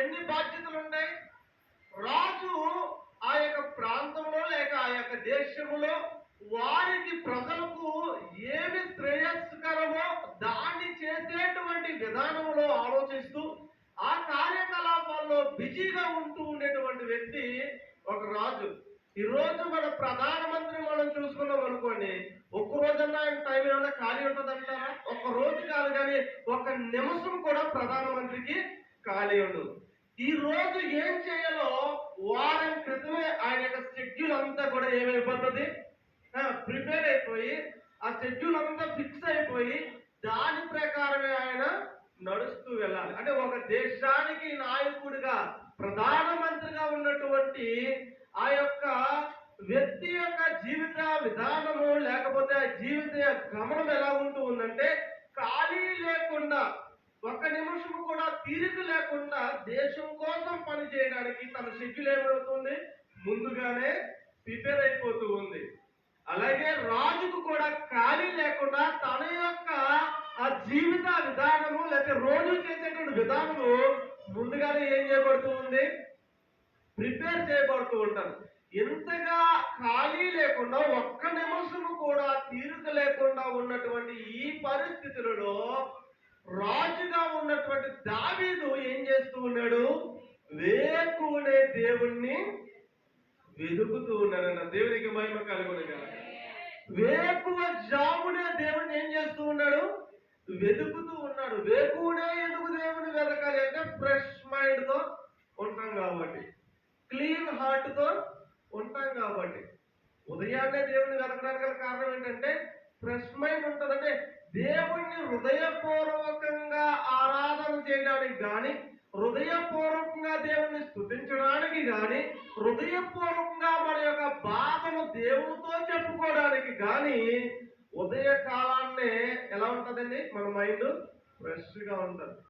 ఎన్ని బాధ్యతలు ఉంటాయి? రాజు ఆ యొక్క ప్రాంతంలో లేక ఆ యొక్క దేశంలో వారికి ప్రజలకు ఏమి శ్రేయస్కరమో దాన్ని చేసేటువంటి విధానంలో ఆలోచిస్తూ ఆ కార్యకలాపాల్లో బిజీగా ఉంటూ ఉండేటువంటి వ్యక్తి ఒక రాజు. ఈ రోజు మన ప్రధానమంత్రి మనం చూసుకున్నాం అనుకోండి, ఒక్క రోజన్నా ఆయన టైం ఏమైనా ఖాళీ ఉంటుందంటారా? ఒక్క రోజు కాదు, కానీ ఒక నిమిషం కూడా ప్రధానమంత్రికి ఖాళీ ఉండదు. ఈ రోజు ఏం చేయాలో వారం క్రితమే ఆయన యొక్క షెడ్యూల్ అంతా కూడా ఏమైపోతుంది, ప్రిపేర్ అయిపోయి ఆ షెడ్యూల్ అంతా ఫిక్స్ అయిపోయి దాని ప్రకారమే ఆయన నడుస్తూ వెళ్ళాలి. అంటే ఒక దేశానికి నాయకుడిగా ప్రధానమంత్రిగా ఉన్నటువంటి ఆ యొక్క వ్యక్తి యొక్క జీవిత విధానము లేకపోతే ఆ జీవిత గమనం ఎలా ఉంటూ ఉందంటే, ఖాళీ లేకుండా ఒక్క నిమిషం కూడా తీరిక లేకుండా దేశం కోసం పని చేయడానికి తన షెడ్యూల్ ఏమవుతుంది, ముందుగానే ప్రిపేర్ అయిపోతూ ఉంది. అలాగే రాజుకు కూడా ఖాళీ లేకుండా తన యొక్క ఆ జీవిత విధానము లేకపోతే రోజు చేసేటువంటి విధానము ముందుగానే ఏం చేయబడుతూ ఉంది, ప్రిపేర్ చేయబడుతూ ఉంటారు. ఎంతగా ఖాళీ లేకుండా ఒక్క నిమిషము కూడా తీరిక లేకుండా ఉన్నటువంటి ఈ పరిస్థితులలో రాజుగా ఉన్నటువంటి దావీదు ఏం చేస్తూ ఉన్నాడు, వేకువనే దేవుణ్ణి వెతుకుతూ ఉన్నాడన్న. దేవునికి మహిమ కలుగునుగా. వేకువ జామునే దేవుణ్ణి ఏం చేస్తూ ఉన్నాడు, వెతుకుతూ ఉన్నాడు. వేకువనే ఎందుకు దేవుని వెతకాలి అంటే ఫ్రెష్ మైండ్ తో ఉంటాం కాబట్టి, క్లీన్ హార్ట్ తో ఉంటాం కాబట్టి. ఉదయాన్నే దేవుని వెతకడానికి గల కారణం ఏంటంటే ఫ్రెష్ మైండ్ ఉంటుందంటే దేవుణ్ణి హృదయపూర్వకంగా ఆరాధన చేయడానికి కానీ, హృదయపూర్వకంగా దేవుణ్ణి స్తుతించడానికి కానీ, హృదయపూర్వకంగా మన యొక్క బాధను దేవునితో చెప్పుకోవడానికి కానీ ఉదయ కాలాన్నే ఎలా ఉంటుందండి, మన మైండ్ ఫ్రెష్ గా ఉంటుంది.